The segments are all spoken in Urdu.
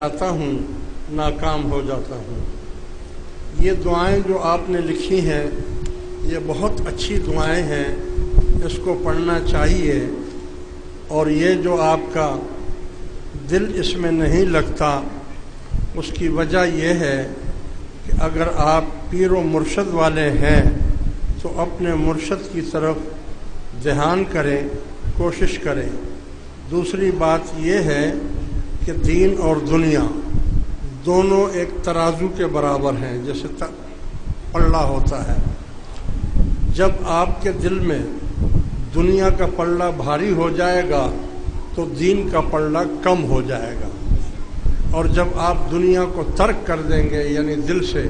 جاتا ہوں ناکام ہو جاتا ہوں۔ یہ دعائیں جو آپ نے لکھی ہیں یہ بہت اچھی دعائیں ہیں، اس کو پڑھنا چاہیے۔ اور یہ جو آپ کا دل اس میں نہیں لگتا اس کی وجہ یہ ہے کہ اگر آپ پیر و مرشد والے ہیں تو اپنے مرشد کی طرف دھیان کریں، کوشش کریں۔ دوسری بات یہ ہے کہ دین اور دنیا دونوں ایک ترازو کے برابر ہیں، جیسے پلڑا ہوتا ہے۔ جب آپ کے دل میں دنیا کا پلڑا بھاری ہو جائے گا تو دین کا پلڑا کم ہو جائے گا، اور جب آپ دنیا کو ترک کر دیں گے، یعنی دل سے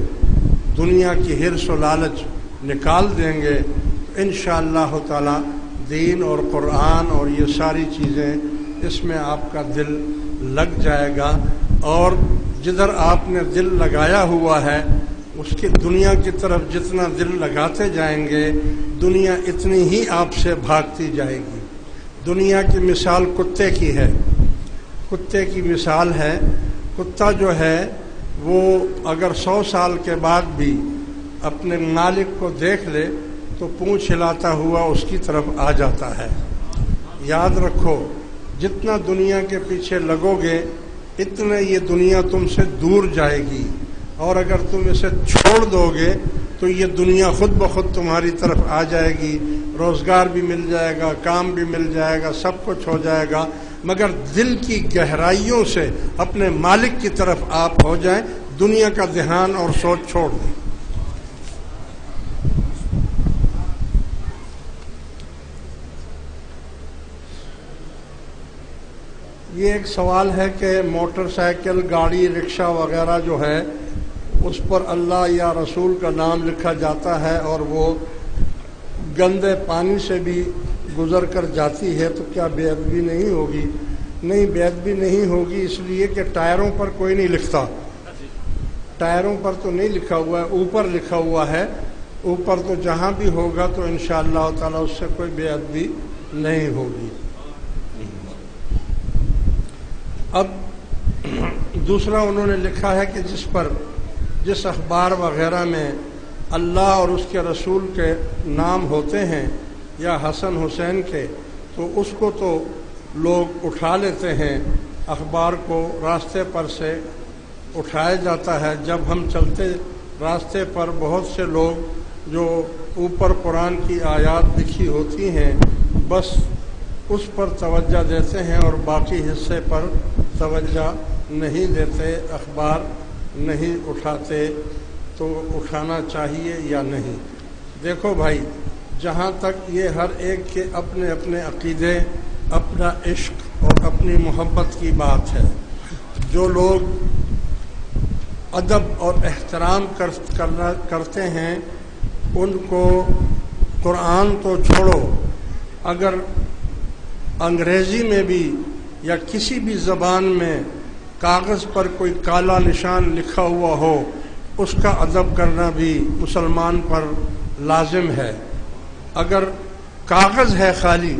دنیا کی حرص و لالچ نکال دیں گے، تو انشاءاللہ تعالی دین اور قرآن اور یہ ساری چیزیں اس میں آپ کا دل لگ جائے گا، اور جدھر آپ نے دل لگایا ہوا ہے اس کی دنیا کی طرف جتنا دل لگاتے جائیں گے دنیا اتنی ہی آپ سے بھاگتی جائے گی۔ دنیا کی مثال کتے کی ہے، کتے کی مثال ہے، کتا جو ہے وہ اگر 100 سال کے بعد بھی اپنے مالک کو دیکھ لے تو پونچھ ہلاتا ہوا اس کی طرف آ جاتا ہے۔ یاد رکھو، جتنا دنیا کے پیچھے لگو گے اتنا یہ دنیا تم سے دور جائے گی، اور اگر تم اسے چھوڑ دو گے تو یہ دنیا خود بخود تمہاری طرف آ جائے گی، روزگار بھی مل جائے گا، کام بھی مل جائے گا، سب کچھ ہو جائے گا، مگر دل کی گہرائیوں سے اپنے مالک کی طرف آپ ہو جائیں، دنیا کا دھیان اور سوچ چھوڑ دیں۔ یہ ایک سوال ہے کہ موٹر سائیکل، گاڑی، رکشہ وغیرہ جو ہے اس پر اللہ یا رسول کا نام لکھا جاتا ہے اور وہ گندے پانی سے بھی گزر کر جاتی ہے، تو کیا بے ادبی نہیں ہوگی؟ نہیں، بے ادبی نہیں ہوگی، اس لیے کہ ٹائروں پر کوئی نہیں لکھتا، ٹائروں پر تو نہیں لکھا ہوا ہے، اوپر لکھا ہوا ہے، اوپر تو جہاں بھی ہوگا تو انشاءاللہ تعالی اس سے کوئی بے ادبی نہیں ہوگی۔ اب دوسرا انہوں نے لکھا ہے کہ جس اخبار وغیرہ میں اللہ اور اس کے رسول کے نام ہوتے ہیں یا حسن حسین کے، تو اس کو تو لوگ اٹھا لیتے ہیں، اخبار کو راستے پر سے اٹھایا جاتا ہے۔ جب ہم چلتے راستے پر بہت سے لوگ جو اوپر قرآن کی آیات لکھی ہوتی ہیں بس اس پر توجہ دیتے ہیں اور باقی حصے پر توجہ نہیں دیتے، اخبار نہیں اٹھاتے، تو اٹھانا چاہیے یا نہیں؟ دیکھو بھائی، جہاں تک یہ ہر ایک کے اپنے اپنے عقیدے، اپنا عشق اور اپنی محبت کی بات ہے، جو لوگ ادب اور احترام کرتے ہیں ان کو قرآن تو چھوڑو، اگر انگریزی میں بھی یا کسی بھی زبان میں کاغذ پر کوئی کالا نشان لکھا ہوا ہو اس کا ادب کرنا بھی مسلمان پر لازم ہے۔ اگر کاغذ ہے خالی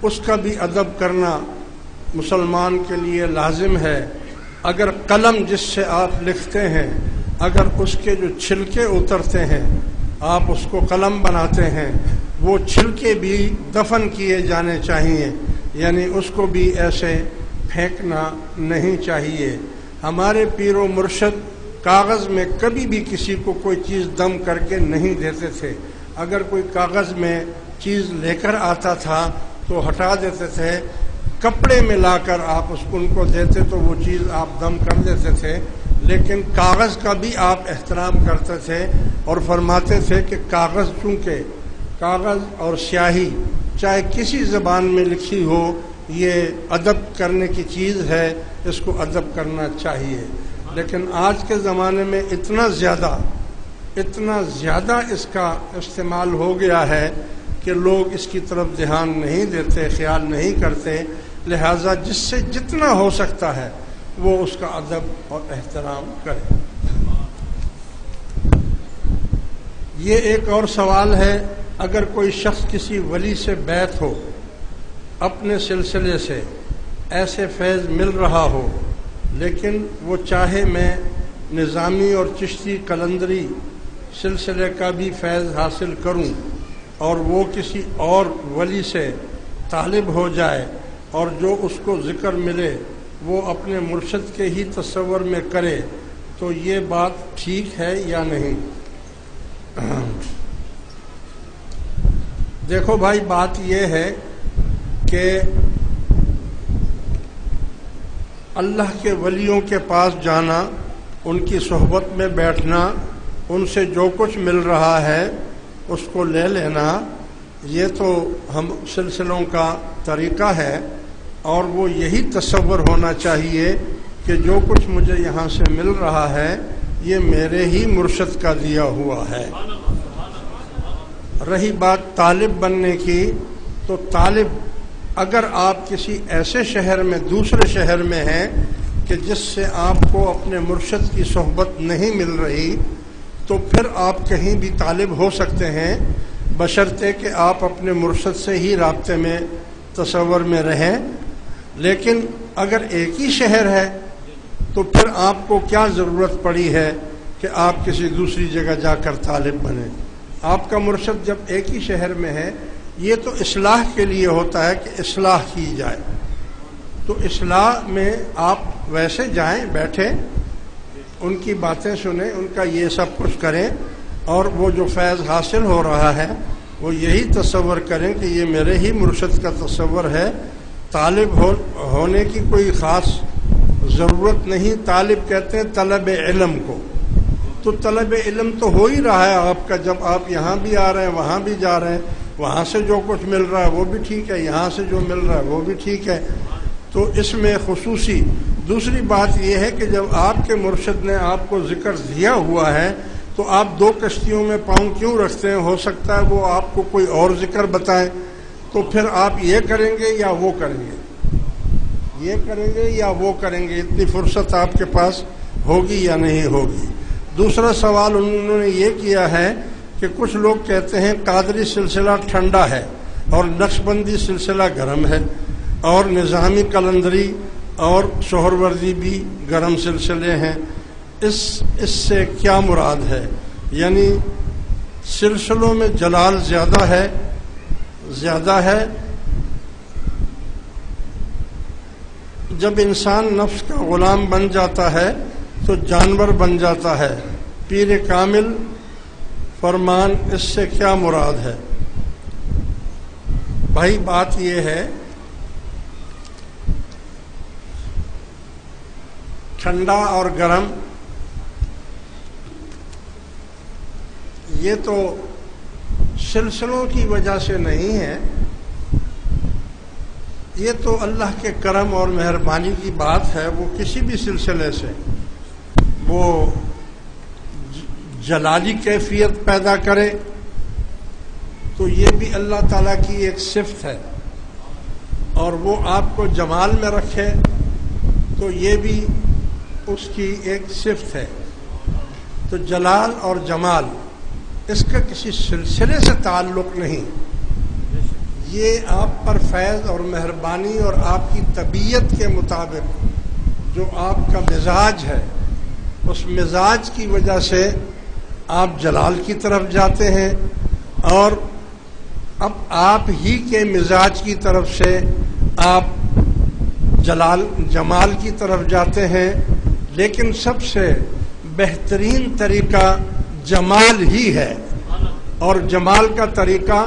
اس کا بھی ادب کرنا مسلمان کے لیے لازم ہے۔ اگر قلم جس سے آپ لکھتے ہیں اگر اس کے جو چھلکے اترتے ہیں آپ اس کو قلم بناتے ہیں، وہ چھلکے بھی دفن کیے جانے چاہیے، یعنی اس کو بھی ایسے پھینکنا نہیں چاہیے۔ ہمارے پیر و مرشد کاغذ میں کبھی بھی کسی کو کوئی چیز دم کر کے نہیں دیتے تھے، اگر کوئی کاغذ میں چیز لے کر آتا تھا تو ہٹا دیتے تھے، کپڑے میں لا کر آپ ان کو دیتے تو وہ چیز آپ دم کر دیتے تھے، لیکن کاغذ کا بھی آپ احترام کرتے تھے اور فرماتے تھے کہ کاغذ، چونکہ کاغذ اور سیاہی چاہے کسی زبان میں لکھی ہو یہ ادب کرنے کی چیز ہے، اس کو ادب کرنا چاہیے۔ لیکن آج کے زمانے میں اتنا زیادہ اس کا استعمال ہو گیا ہے کہ لوگ اس کی طرف دھیان نہیں دیتے، خیال نہیں کرتے، لہٰذا جس سے جتنا ہو سکتا ہے وہ اس کا ادب اور احترام کرے۔ یہ ایک اور سوال ہے، اگر کوئی شخص کسی ولی سے بیعت ہو، اپنے سلسلے سے ایسے فیض مل رہا ہو لیکن وہ چاہے میں نظامی اور چشتی قلندری سلسلے کا بھی فیض حاصل کروں اور وہ کسی اور ولی سے طالب ہو جائے اور جو اس کو ذکر ملے وہ اپنے مرشد کے ہی تصور میں کرے تو یہ بات ٹھیک ہے یا نہیں؟ دیکھو بھائی، بات یہ ہے کہ اللہ کے ولیوں کے پاس جانا، ان کی صحبت میں بیٹھنا، ان سے جو کچھ مل رہا ہے اس کو لے لینا، یہ تو ہم سلسلوں کا طریقہ ہے، اور وہ یہی تصور ہونا چاہیے کہ جو کچھ مجھے یہاں سے مل رہا ہے یہ میرے ہی مرشد کا دیا ہوا ہے۔ رہی بات طالب بننے کی، تو طالب اگر آپ کسی ایسے شہر میں دوسرے شہر میں ہیں کہ جس سے آپ کو اپنے مرشد کی صحبت نہیں مل رہی، تو پھر آپ کہیں بھی طالب ہو سکتے ہیں، بشرطے کہ آپ اپنے مرشد سے ہی رابطے میں تصور میں رہیں۔ لیکن اگر ایک ہی شہر ہے تو پھر آپ کو کیا ضرورت پڑی ہے کہ آپ کسی دوسری جگہ جا کر طالب بنیں؟ آپ کا مرشد جب ایک ہی شہر میں ہے، یہ تو اصلاح کے لیے ہوتا ہے کہ اصلاح کی جائے، تو اصلاح میں آپ ویسے جائیں، بیٹھیں، ان کی باتیں سنیں، ان کا یہ سب کچھ کریں، اور وہ جو فیض حاصل ہو رہا ہے وہ یہی تصور کریں کہ یہ میرے ہی مرشد کا تصور ہے۔ طالب ہونے کی کوئی خاص ضرورت نہیں۔ طالب کہتے ہیں طلب علم کو، تو طلب علم تو ہو ہی رہا ہے آپ کا، جب آپ یہاں بھی آ رہے ہیں، وہاں بھی جا رہے ہیں، وہاں سے جو کچھ مل رہا ہے وہ بھی ٹھیک ہے، یہاں سے جو مل رہا ہے وہ بھی ٹھیک ہے، تو اس میں خصوصی دوسری بات یہ ہے کہ جب آپ کے مرشد نے آپ کو ذکر دیا ہوا ہے تو آپ دو کشتیوں میں پاؤں کیوں رکھتے ہیں؟ ہو سکتا ہے وہ آپ کو کوئی اور ذکر بتائیں، تو پھر آپ یہ کریں گے یا وہ کریں گے، یہ کریں گے یا وہ کریں گے، اتنی فرصت آپ کے پاس ہوگی یا نہیں ہوگی؟ دوسرا سوال انہوں نے یہ کیا ہے کہ کچھ لوگ کہتے ہیں قادری سلسلہ ٹھنڈا ہے اور نقشبندی سلسلہ گرم ہے، اور نظامی قلندری اور سہروردی بھی گرم سلسلے ہیں، اس سے کیا مراد ہے؟ یعنی سلسلوں میں جلال زیادہ ہے۔ جب انسان نفس کا غلام بن جاتا ہے تو جانور بن جاتا ہے، پیر کامل فرمان اس سے کیا مراد ہے؟ بھائی بات یہ ہے، ٹھنڈا اور گرم یہ تو سلسلوں کی وجہ سے نہیں ہے، یہ تو اللہ کے کرم اور مہربانی کی بات ہے۔ وہ کسی بھی سلسلے سے وہ جلالی کیفیت پیدا کرے تو یہ بھی اللہ تعالیٰ کی ایک صفت ہے، اور وہ آپ کو جمال میں رکھے تو یہ بھی اس کی ایک صفت ہے۔ تو جلال اور جمال اس کا کسی سلسلے سے تعلق نہیں، یہ آپ پر فیض اور مہربانی اور آپ کی طبیعت کے مطابق جو آپ کا مزاج ہے، اس مزاج کی وجہ سے آپ جلال کی طرف جاتے ہیں، اور اب آپ ہی کے مزاج کی طرف سے آپ جمال کی طرف جاتے ہیں، لیکن سب سے بہترین طریقہ جمال ہی ہے، اور جمال کا طریقہ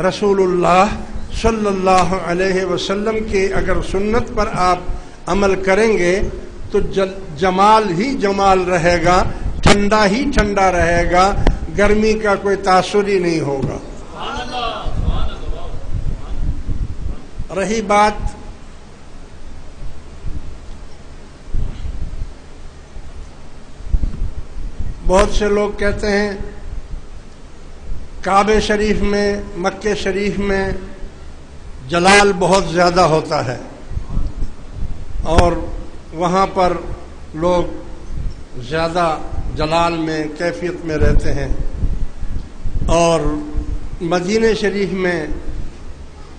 رسول اللہ صلی اللہ علیہ وسلم کے اگر سنت پر آپ عمل کریں گے تو جمال ہی جمال رہے گا، ٹھنڈا ہی ٹھنڈا رہے گا، گرمی کا کوئی تاثر ہی نہیں ہوگا۔ رہی بات بہت سے لوگ کہتے ہیں کعبہ شریف میں، مکہ شریف میں جلال بہت زیادہ ہوتا ہے، اور وہاں پر لوگ زیادہ جلال میں، کیفیت میں رہتے ہیں، اور مدینہ شریف میں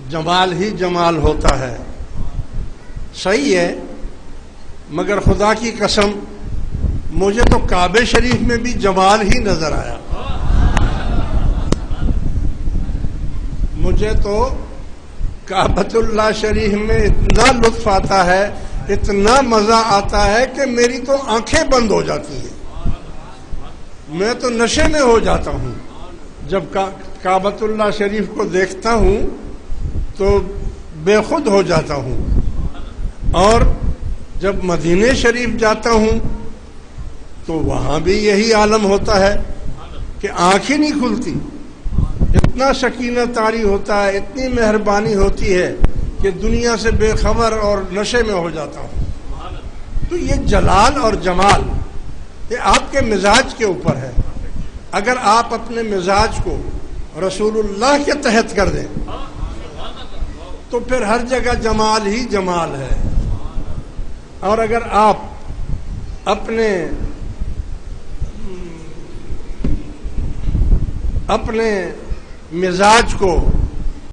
جمال ہی جمال ہوتا ہے۔ صحیح ہے، مگر خدا کی قسم مجھے تو کعبہ شریف میں بھی جمال ہی نظر آیا. مجھے تو کعبۃ اللہ شریف میں اتنا لطف آتا ہے، اتنا مزہ آتا ہے کہ میری تو آنکھیں بند ہو جاتی ہیں. میں تو نشے میں ہو جاتا ہوں جب کعبۃ اللہ شریف کو دیکھتا ہوں تو بے خود ہو جاتا ہوں. اور جب مدینہ شریف جاتا ہوں تو وہاں بھی یہی عالم ہوتا ہے کہ آنکھیں نہیں کھلتی. اتنا سکینہ طاری ہوتا ہے، اتنی مہربانی ہوتی ہے کہ دنیا سے بے خبر اور نشے میں ہو جاتا ہوں. تو یہ جلال اور جمال یہ آپ کے مزاج کے اوپر ہے. اگر آپ اپنے مزاج کو رسول اللہ کے تحت کر دیں تو پھر ہر جگہ جمال ہی جمال ہے. اور اگر آپ اپنے مزاج کو